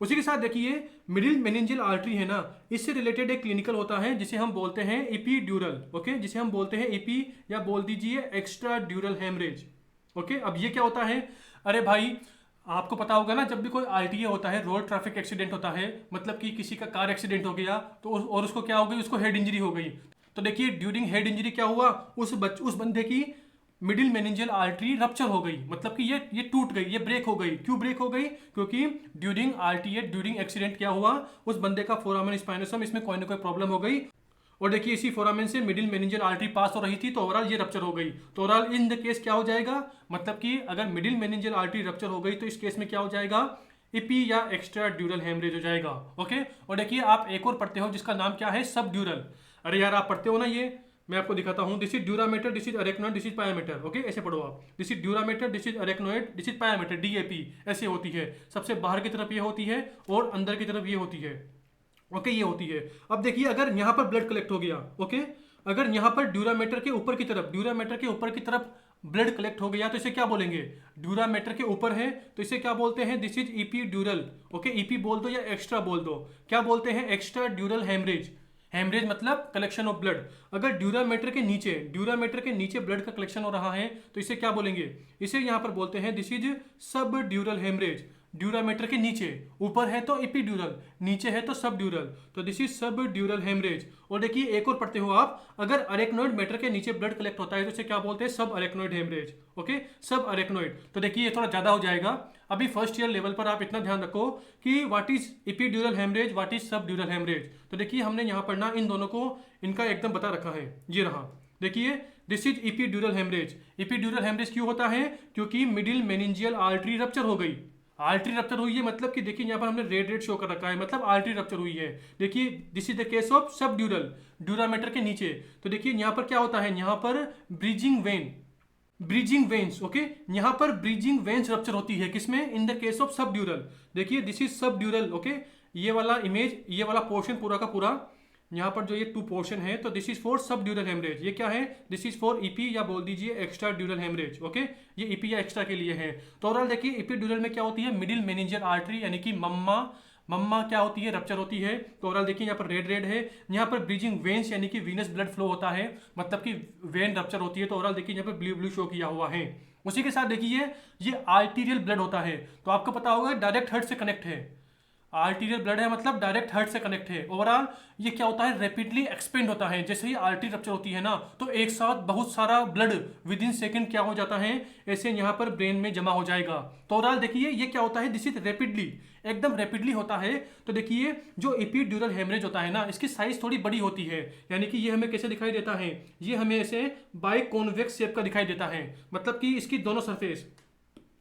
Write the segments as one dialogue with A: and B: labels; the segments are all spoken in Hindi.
A: उसी के साथ देखिए मिडिल मेनिंजियल आर्टरी है ना, इससे रिलेटेड एक क्लिनिकल होता है जिसे हम बोलते हैं एपिड्यूरल। ओके, जिसे हम बोलते हैं एपी या बोल दीजिए एक्स्ट्रा ड्यूरल हेमरेज। ओके, अब ये क्या होता है? अरे भाई, आपको पता होगा ना, जब भी कोई आरटीए होता है, रोड ट्रैफिक एक्सीडेंट होता है, मतलब कि किसी का कार एक्सीडेंट हो गया तो और उसको क्या हो गई, उसको हेड इंजरी हो गई। तो देखिए ड्यूरिंग हेड इंजरी क्या हुआ, उस बंदे की मिडिल मेनिंजियल आर्टरी रप्चर हो गई, मतलब कि ये टूट गई, ये ब्रेक हो गई। क्यों ब्रेक हो गई? क्योंकि ड्यूरिंग आरटीए, ड्यूरिंग एक्सीडेंट क्या हुआ, उस बंदे का फोरामेन स्पाइनोसम इसमें कोई ना कोई प्रॉब्लम हो गई। और देखिए इसी फोरामेन से मिडिल मेनिंजियल आर्टरी पास हो रही थी, तो ओवरऑल ये रप्चर हो गई। तो ओवरऑल इन द केस क्या हो जाएगा, मतलब कि अगर मिडिल मेनिंजियल आर्टरी रप्चर हो गई तो इस केस में क्या हो जाएगा, इपी या एक्स्ट्रा ड्यूरल हेमरेज हो जाएगा। ओके, और देखिए आप एक और पढ़ते हो जिसका नाम क्या है, सब ड्यूरल। अरे यार आप पढ़ते हो ना, ये मैं आपको दिखाता हूँ। This is dura mater, this is arachnoid, this is pia mater. Okay, ऐसे पढ़ो आप। This is dura mater, this is arachnoid, this is pia mater, DAP ऐसे होती है। सबसे बाहर की तरफ ये होती है और अंदर की तरफ ये होती है। ओके, ये होती है। अब देखिए अगर यहाँ पर ब्लड कलेक्ट हो गया, ओके, अगर यहाँ पर ड्यूरामीटर के ऊपर की तरफ, ड्यूरामीटर के ऊपर की तरफ ब्लड कलेक्ट हो गया तो इसे क्या बोलेंगे, ड्यूरामीटर के ऊपर है तो इसे क्या बोलते हैं, this is EP ड्यूरल। Okay, EP बोल दो या एक्स्ट्रा बोल दो, क्या बोलते हैं, एक्स्ट्रा ड्यूरल हेमरेज। हेमरेज मतलब कलेक्शन ऑफ ब्लड। अगर ड्यूरामीटर के नीचे ब्लड का कलेक्शन हो रहा है तो इसे क्या बोलेंगे, इसे यहाँ पर बोलते हैं this is subdural haemorrhage. Dura mater के नीचे, ऊपर है तो एपिड्यूरल, नीचे है तो सब ड्यूरल, तो this is subdural haemorrhage. और देखिए एक और पढ़ते हो आप, अगर अरेक्नोइड मैटर के नीचे ब्लड कलेक्ट होता है तो इसे क्या बोलते हैं, सब अरेक्नोइड हेमरेज। ओके, सब अरेक्नोइड। तो देखिए ये थोड़ा ज्यादा हो जाएगा। अभी फर्स्ट ईयर लेवल पर आप इतना ध्यान रखो कि what is epidural haemorrhage, what is subdural haemorrhage. तो देखिए हमने यहाँ पढ़ना इन दोनों को, इनका एकदम बता रखा है, ये रहा। देखिए this is epidural haemorrhage. Epidural haemorrhage क्यों होता है, क्योंकि मिडिल मेनिंजियल आर्टरी रप्चर हो गई। आर्टरी रप्चर हुई है, मतलब कि देखिए यहाँ पर हमने रेड रेड शो कर रखा है, मतलब आर्टरी रप्चर हुई है। देखिए this is the case of सब ड्यूरल, ड्यूरामीटर के नीचे। तो देखिए यहाँ पर क्या होता है, यहाँ पर bridging when, bridging veins. Okay, यहाँ पर ब्रिजिंग वेन्स रप्चर होती है, किसमें, इन द केस ऑफ सब ड्यूरल। देखिए दिस इज सब ड्यूरल। ओके, ये वाला इमेज, ये वाला पोर्शन पूरा का पूरा, यहाँ पर जो ये टू पोर्शन है, तो दिस इज फॉर सब ड्यूरल हेमरेज। ये क्या है, दिस इज फॉर ईपी या बोल दीजिए एक्स्ट्रा ड्यूरल हेमरेज। ओके, ये ईपी या एक्स्ट्रा के लिए है। तो ओवरऑल देखिए एपिड्यूरल में क्या होती है, मिडिल मेनिंजियल आर्टरी यानी कि मम्मा, मम्मा क्या होती है, रप्चर होती है। तो ओवरऑल देखिए यहाँ पर रेड रेड है, यहाँ पर ब्रीजिंग वेन्स यानी कि वीनस ब्लड फ्लो होता है, मतलब कि वेन रप्चर होती है। तो ओवरऑल देखिए यहाँ पर ब्लू ब्लू शो किया हुआ है। उसी के साथ देखिए ये आर्टीरियल ब्लड होता है, तो आपको पता होगा डायरेक्ट हार्ट से कनेक्ट है। आर्टीरियल ब्लड है मतलब डायरेक्ट हार्ट से कनेक्ट है। ओवरऑल ये क्या होता है, रैपिडली एक्सपेंड होता है। जैसे ही आर्टरी रप्चर होती है ना, तो एक साथ बहुत सारा ब्लड विद इन सेकेंड क्या हो जाता है, ऐसे यहाँ पर ब्रेन में जमा हो जाएगा। तो ओवरऑल देखिए ये क्या होता है, दिस इज रैपिडली, एकदम रैपिडली होता है। तो देखिए जो एपिड्यूरल हेमरेज होता है ना, इसकी साइज थोड़ी बड़ी होती है, यानी कि ये हमें कैसे दिखाई देता है, ये हमें ऐसे बाई कॉन्वेक्स शेप का दिखाई देता है, मतलब कि इसकी दोनों सरफेस,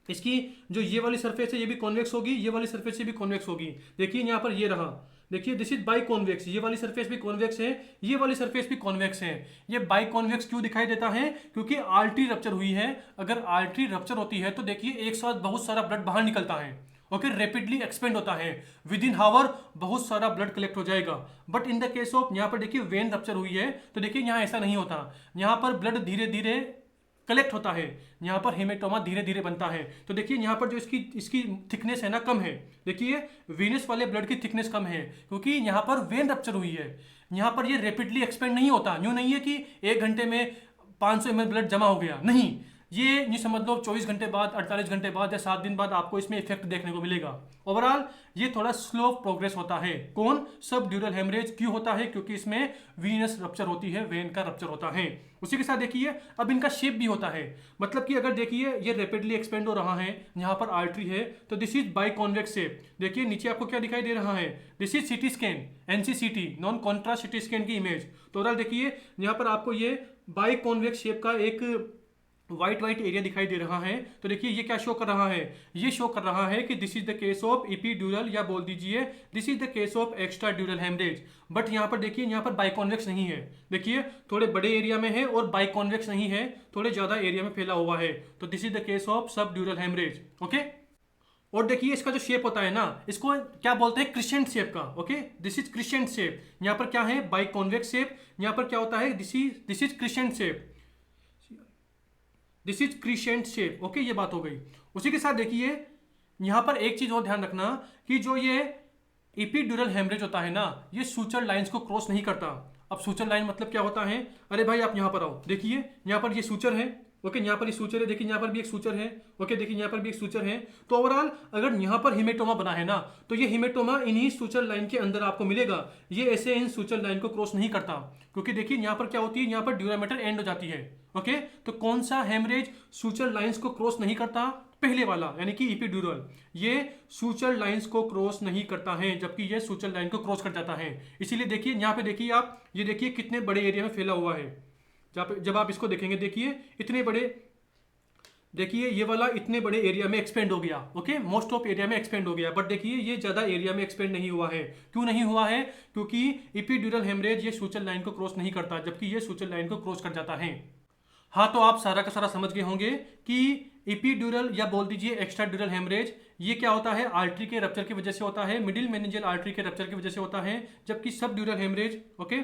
A: इसकी जो ये वाली सरफेस है ये भी कॉन्वेक्स होगी, ये वाली सरफेस से भी कॉन्वेक्स होगी। देखिए यहाँ पर ये रहा, देखिए दिस इज बाई कॉन्वेक्स, ये वाली सरफेस भी कॉन्वेक्स है, ये वाली सरफेस भी कॉन्वेक्स है। ये बाई कॉन्वेक्स क्यों दिखाई देता है, क्योंकि आर्टरी रप्चर हुई है। अगर आर्टरी रप्चर होती है तो देखिए एक साथ बहुत सारा ब्लड बाहर निकलता है। ओके, रैपिडली एक्सपेंड होता है, विद इन हावर बहुत सारा ब्लड कलेक्ट हो जाएगा। But in the case of यहाँ पर देखिए वेन रप्चर हुई है, तो देखिए यहाँ ऐसा नहीं होता, यहाँ पर ब्लड धीरे धीरे कलेक्ट होता है, यहाँ पर हेमेटोमा धीरे धीरे बनता है। तो देखिए यहाँ पर जो इसकी इसकी थिकनेस है ना, कम है। देखिए वीनस वाले ब्लड की थिकनेस कम है, क्योंकि यहाँ पर वेन रप्चर हुई है। यहाँ पर ये रैपिडली एक्सपेंड नहीं होता, यूँ नहीं है कि 1 घंटे में 500 ml ब्लड जमा हो गया, नहीं। ये समझ लो 24 घंटे बाद, 48 घंटे बाद या 7 दिन बाद आपको इसमें इफेक्ट देखने को मिलेगा। ओवरऑल ये थोड़ा स्लो प्रोग्रेस होता है। कौन, सब ड्यूरल हेमरेज क्यों होता है, क्योंकि इसमें वीनस रप्चर होती है, वेन का रप्चर होता है। उसी के साथ देखिए अब इनका शेप भी होता है, मतलब कि अगर देखिए ये रैपिडली एक्सपेंड हो रहा है, यहाँ पर आर्टरी है, तो this is biconvex shape. देखिए नीचे आपको क्या दिखाई दे रहा है, this is CT scan, NCCT, non contrast CT scan की इमेज। तो ओवरऑल देखिए यहाँ पर आपको ये बाई कॉन्वेक्स शेप का एक व्हाइट व्हाइट एरिया दिखाई दे रहा है। तो देखिए ये क्या शो कर रहा है, ये शो कर रहा है कि this is the case of epidural या बोल दीजिए this is the case of extradural haemorrhage. But यहाँ पर देखिए यहाँ पर बाइकॉन्वेक्स नहीं है, देखिए थोड़े बड़े एरिया में है और बाइकॉन्वेक्स नहीं है, थोड़े ज्यादा एरिया में फैला हुआ है। तो this is the case of सब ड्यूरल हेमरेज। ओके, और देखिए इसका जो शेप होता है ना, इसको क्या बोलते हैं, क्रिसेंट शेप का। Okay, this is crescent shape. यहाँ पर क्या है, बाइकॉन्वेक्स शेप, यहाँ पर क्या होता है, this is crescent shape, this is crescent shape. Okay, ये बात हो गई। उसी के साथ देखिए यहाँ पर एक चीज और ध्यान रखना कि जो ये एपिड्यूरल हेमरेज होता है ना, ये सूचर लाइंस को क्रॉस नहीं करता। अब सूचर लाइन मतलब क्या होता है? अरे भाई आप यहाँ पर आओ, देखिए यहाँ पर ये सूचर है, ओके, यहाँ पर ये सूचर है, देखिए यहाँ पर भी एक सूचर है, ओके, देखिए यहाँ पर भी एक सूचर है। तो ओवरऑल अगर यहाँ पर हिमेटोमा बना है ना, तो ये हिमेटोमा इन्हीं सूचर लाइन के अंदर आपको मिलेगा। ये ऐसे इन सूचर लाइन को क्रॉस नहीं करता, क्योंकि देखिए यहाँ पर क्या होती है, यहाँ पर ड्यूरामेटर एंड हो जाती है, ओके। तो कौन सा हेमरेज सूचर लाइंस को क्रॉस नहीं करता? पहले वाला, यानी कि एपिड्यूरल, ये सूचर लाइंस को क्रॉस नहीं करता है, जबकि ये सूचर लाइन को क्रॉस कर जाता है। इसीलिए देखिए यहाँ पे देखिए आप, ये देखिए कितने बड़े एरिया में फैला हुआ है। जब आप इसको देखेंगे, देखिए इतने बड़े, देखिए ये वाला इतने बड़े एरिया में एक्सपेंड हो गया, ओके, मोस्ट ऑफ एरिया में एक्सपेंड हो गया। बट देखिए ये ज्यादा एरिया में एक्सपेंड नहीं हुआ है। क्यों नहीं हुआ है? क्योंकि एपिड्यूरल हेमरेज ये सूचर लाइन को क्रॉस नहीं करता, जबकि ये सूचर लाइन को क्रॉस कर जाता है। हाँ, तो आप सारा का सारा समझ गए होंगे कि एपिड्यूरल या बोल दीजिए एक्स्ट्रा ड्यूरल हेमरेज ये क्या होता है? आर्टरी के रप्चर की वजह से होता है, मिडिल मेनिंजियल आर्टरी के रप्चर की वजह से होता है। जबकि सब ड्यूरल हेमरेज, ओके,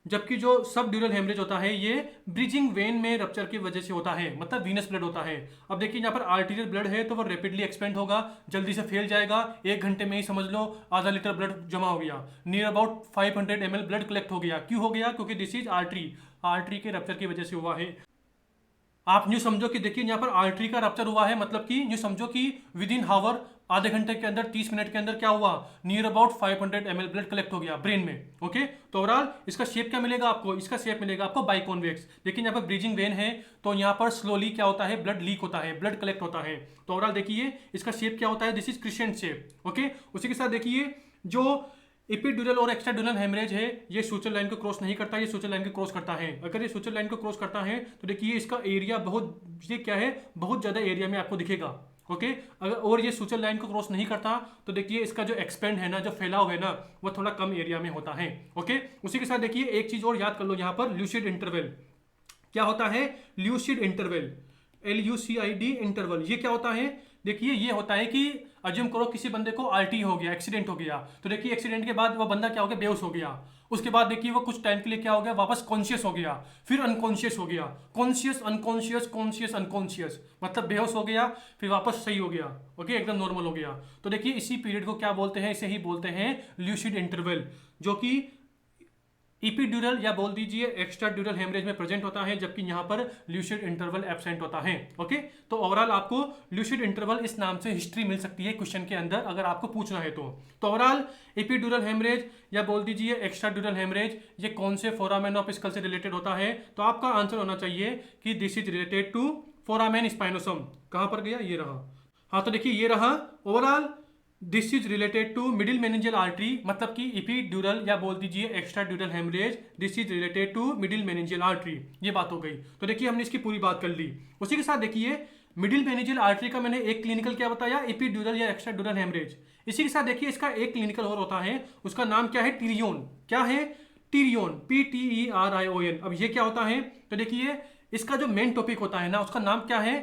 A: जबकि जो सब ड्यूरल हेमरेज होता है ये ब्रिजिंग वेन में रप्चर की वजह से होता है, मतलब वीनस ब्लड होता है। अब देखिए यहाँ पर आर्टीरियल ब्लड है तो वो रैपिडली एक्सपेंड होगा, जल्दी से फैल जाएगा। 1 घंटे में ही समझ लो आधा लीटर ब्लड जमा हो गया, near about 500 ml blood collect हो गया। क्यों हो गया? क्योंकि दिस इज आर्टरी के रप्चर की वजह से हुआ है। आप यूँ समझो कि देखिए यहाँ पर आर्टरी का रप्चर हुआ है, मतलब कि यूँ समझो कि विद इन हावर, आधे घंटे के अंदर, 30 मिनट के अंदर क्या हुआ? Near about 500 ml blood collect हो गया ब्रेन में, ओके। तो ओवरऑल इसका शेप क्या मिलेगा आपको? इसका शेप मिलेगा आपको बाइकॉन्वेक्स। लेकिन यहाँ पर ब्रीजिंग वेन है तो यहाँ पर स्लोली क्या होता है? ब्लड लीक होता है, ब्लड कलेक्ट होता है। तो ओवरऑल देखिए इसका शेप क्या होता है? This is crescent shape, okay. उसी के साथ देखिए जो एपिड्यूरल और एक्स्ट्रा ड्यूरल हेमरेज है ये सूचर लाइन को क्रॉस नहीं करता, ये सूचर लाइन को क्रॉस करता है। अगर ये सूचर लाइन को क्रॉस करता है तो देखिए इसका एरिया बहुत, ये क्या है, बहुत ज्यादा एरिया में आपको दिखेगा, ओके। अगर और ये सूचर लाइन को क्रॉस नहीं करता तो देखिए इसका जो एक्सपेंड है ना, जो फैलाव है ना, वो थोड़ा कम एरिया में होता है, ओके। उसी के साथ देखिए एक चीज और याद कर लो यहाँ पर, ल्यूसिड इंटरवल। क्या होता है? Lucid interval, LUCID interval. ये क्या होता है? देखिए ये होता है कि अज्यूम करो किसी बंदे को RT हो गया, एक्सीडेंट हो गया, तो देखिए एक्सीडेंट के बाद वो बंदा क्या हो गया? बेहोश हो गया। उसके बाद देखिए वो कुछ टाइम के लिए क्या हो गया? वापस कॉन्शियस हो गया, फिर अनकॉन्शियस हो गया, कॉन्शियस अनकॉन्शियस, कॉन्शियस अनकॉन्शियस, मतलब बेहोश हो गया फिर वापस सही हो गया, ओके, एकदम नॉर्मल हो गया। तो देखिए इसी पीरियड को क्या बोलते हैं? इसे ही बोलते हैं ल्यूसिड इंटरवल, जो कि एपिड्यूरल या बोल दीजिए एक्स्ट्रा ड्यूरल हेमरेज में प्रेजेंट होता है, जबकि यहाँ पर ल्यूसिड इंटरवल एब्सेंट होता है, ओके। तो ओवरऑल आपको ल्यूसिड इंटरवल इस नाम से हिस्ट्री मिल सकती है क्वेश्चन के अंदर, अगर आपको पूछना है तो। ओवरऑल एपिड्यूरल हेमरेज या बोल दीजिए एक्स्ट्रा ड्यूरल हेमरेज ये कौन से फोरामेन ऑफ स्कल से रिलेटेड होता है? तो आपका आंसर होना चाहिए कि this is related to foramen spinosum. कहाँ पर गया? ये रहा। हाँ, तो देखिए ये रहा। Overall this is related to middle meningeal artery, मतलब कि एपिड्यूरल या बोल दीजिए extradural haemorrhage, this is related to middle meningeal artery. ये बात हो गई। तो देखिए हमने इसकी पूरी बात कर ली। उसी के साथ देखिए मिडिल मेनिंजियल आर्टरी का मैंने एक क्लिनिकल क्या बताया? एपिड्यूरल या एक्स्ट्रा ड्यूरल हेमरेज। इसी के साथ देखिए इसका एक क्लिनिकल और होता है, उसका नाम क्या है? टीरियोन। क्या है? टीरियोन, PTERION। अब ये क्या होता है? तो देखिए इसका जो मेन टॉपिक होता है ना, उसका नाम क्या है?